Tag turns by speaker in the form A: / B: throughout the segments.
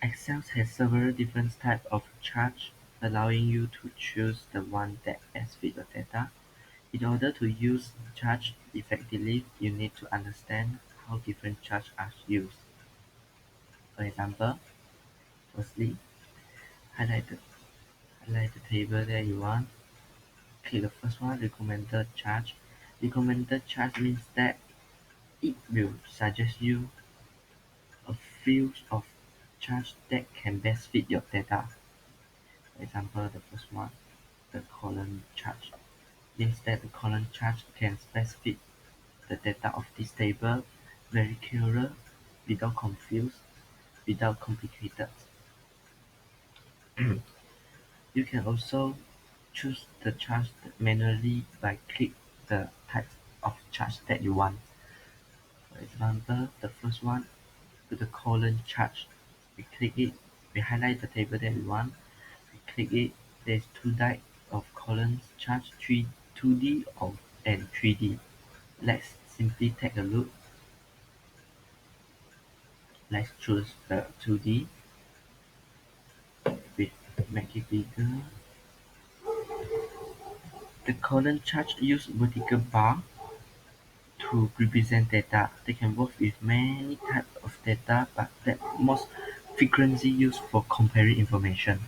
A: Excel has several different types of charts, allowing you to choose the one that best fits your data. In order to use charts effectively, you need to understand how different charts are used. For example, firstly, highlight the, highlight the table that you want. Click the first one, recommended chart. Recommended chart means that it will suggest you a few of charts that can best fit your data. For example, the first one, the column chart, means that the column chart can best fit the data of this table very clearer, without confuse, without complicated. You can also choose the chart manually by click the type of chart that you want. For example, the first one, the column chart. We click it, we highlight the table that we want, we click it. There's two types of columns chart, 2D and 3D. Let's simply take a look. Let's choose the 2D. We make it bigger. The column chart use vertical bar to represent data. They can work with many types of data, but that most frequently used for comparing information.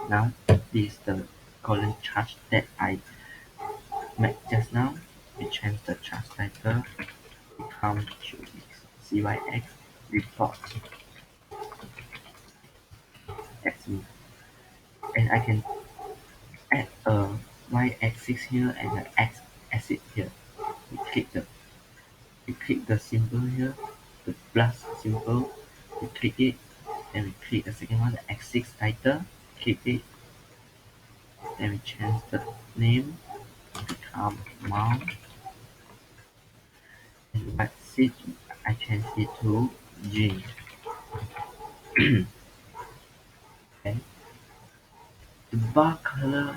A: Now, this is the column chart that I made just now. We change the chart title, become CYX report. That's me. And I can add a y-axis here and an x-axis here. We click the symbol here, the plus symbol. We click it, then we click the second one, the axis title. Click it, then we change the name, become mount, and that's it. I change it to G. Okay. The bar color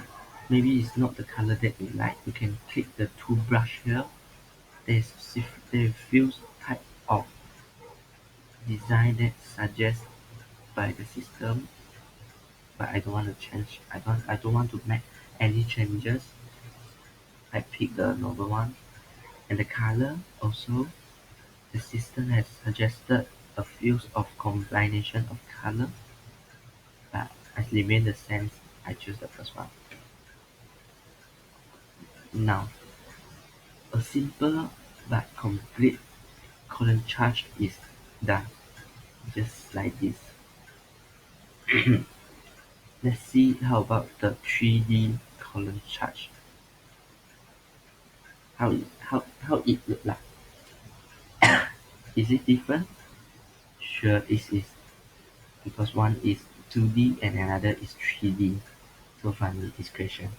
A: maybe is not the color that you like. You can click the two brush here. There's few type of design that suggested by the system, but I don't want to change. I don't want to make any changes. I pick the normal one, and the color also. The system has suggested a few of combination of color, but I remain the same. I choose the first one. Now, a simple but complete column chart is done, just like this. Let's see how about the 3D column chart. How it look like. Is it different? Sure it is, because one is 2D and another is 3D. So funny this question.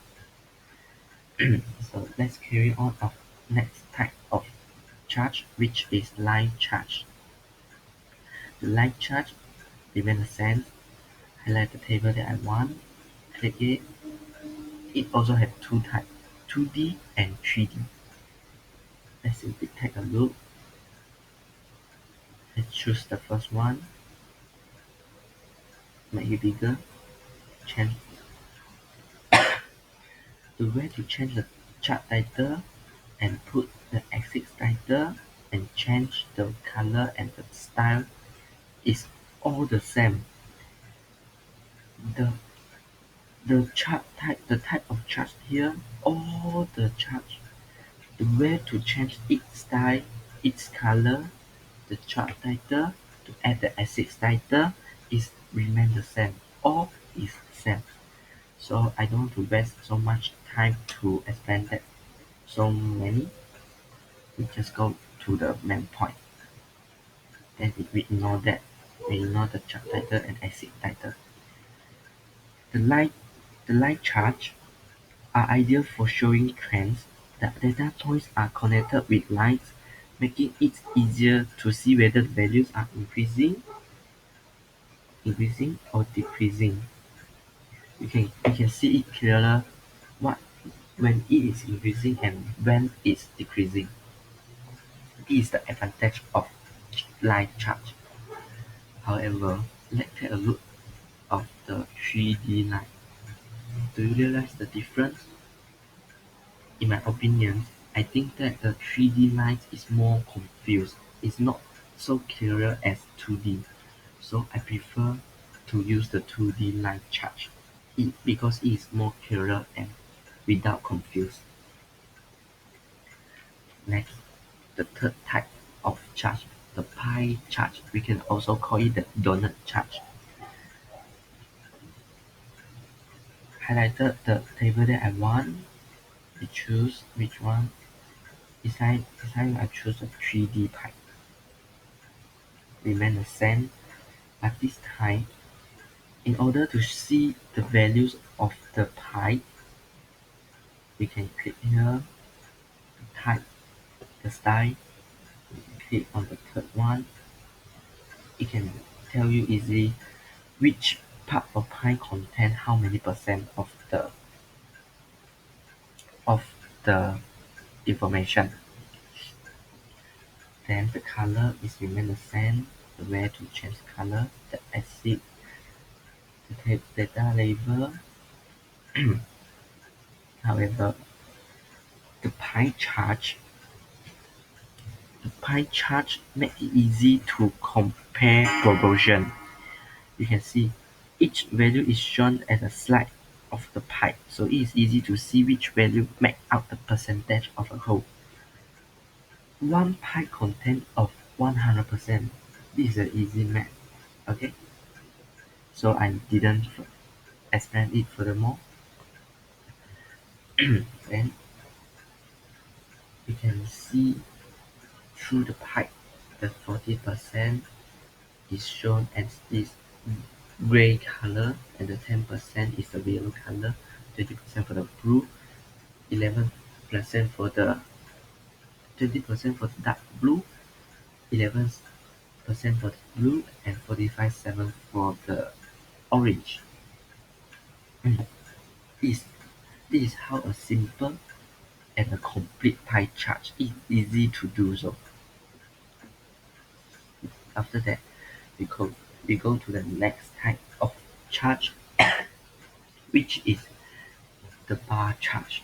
A: So let's carry on of next type of chart, which is line chart. The line chart remain the same. Highlight the table that I want, click it. It also has two types, 2D and 3D. Let's simply take a look. Let's choose the first one, make it bigger, change the way to change the chart title and put the axis title and change the color and the style is all the same. The the type of chart here, all the charts, the way to change its style, its color, the chart title, to add the axis title is remain the same. All is same. So I don't want to waste so much time to explain that so many. We just go to the main point. Then we ignore that. We ignore the chart title and axis title. The line the line charts are ideal for showing trends. The data points are connected with lines, making it easier to see whether the values are increasing or decreasing. You can see it clearer what when it is increasing and when it's decreasing. This is the advantage of line chart. However, let's take a look of the 3D line. Do you realize the difference? In my opinion, I think that the 3D line is more confused. It's not so clear as 2D. So I prefer to use the 2D line chart because it is more clearer and without confuse. Next, the third type of chart, the pie chart. We can also call it the donut chart. Highlighted the table that I want. We choose which one. This time I choose a 3D pie. Remain the same, but this time, in order to see the values of the pie, we can click here, type the style, click on the third one. It can tell you easily which part of pie contain how many percent of the information. Then the color is remain the same. The way to change color, the acid, the data label. However, the pie chart make it easy to compare proportion. You can see each value is shown as a slide of the pie, so it is easy to see which value make up the percentage of a whole. One pie content of 100%. This is an easy math. Okay, so I didn't expand it furthermore. Then you can see through the pie, the 40% is shown as this gray color, and the 10% is the yellow color, 20% for the blue, 11% for the 20% for the dark blue, 11% for the blue, and 45.7% for the orange. This is how a simple and a complete pie chart is easy to do so. After that, we go to the next type of chart, which is the bar chart.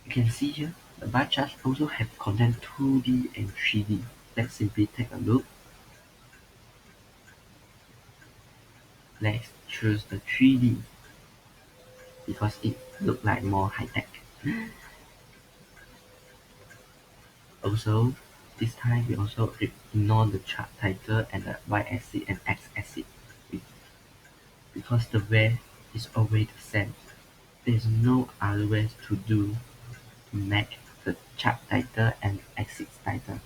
A: You can see here, the bar chart also have content 2D and 3D. Let's simply take a look. Let's choose the 3D because it looks like more high-tech. Also, this time we also ignore the chart title and the y-axis and x-axis because the way is always the same. There is no other way to make the chart title and axis title.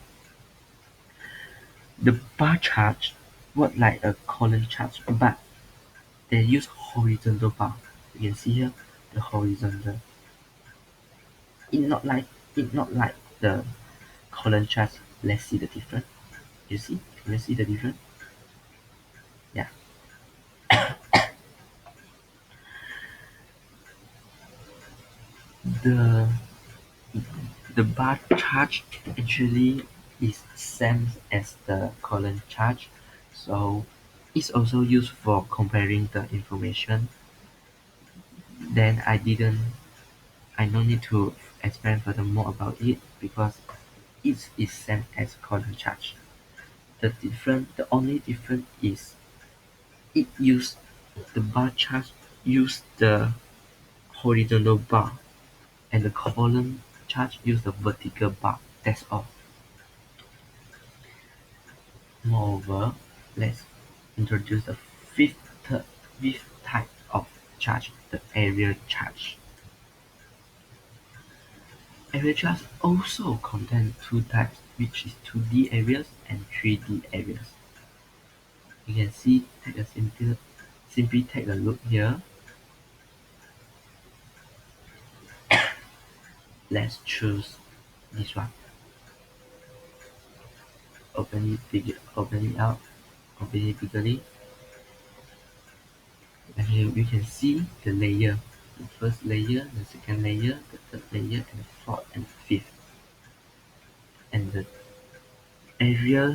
A: The bar chart work like a column chart, but they use horizontal bar. You can see here the horizontal. It not like the column chart. Let's see the difference. You see? Can you see the difference? Yeah. The the bar chart actually is same as the column chart, so it's also used for comparing the information. Then I no need to explain furthermore about it because it is same as column chart. The only difference is the bar chart use the horizontal bar and the column chart use the vertical bar. That's all. Moreover, let's introduce the fifth type of chart, the area chart. Area charts also contain two types, which is 2D areas and 3D areas. You can see, simply take a look here. Let's choose this one. Open it out, open it bigly. And here we can see the layer. The first layer, the second layer, the third layer, and the fourth and fifth. And the area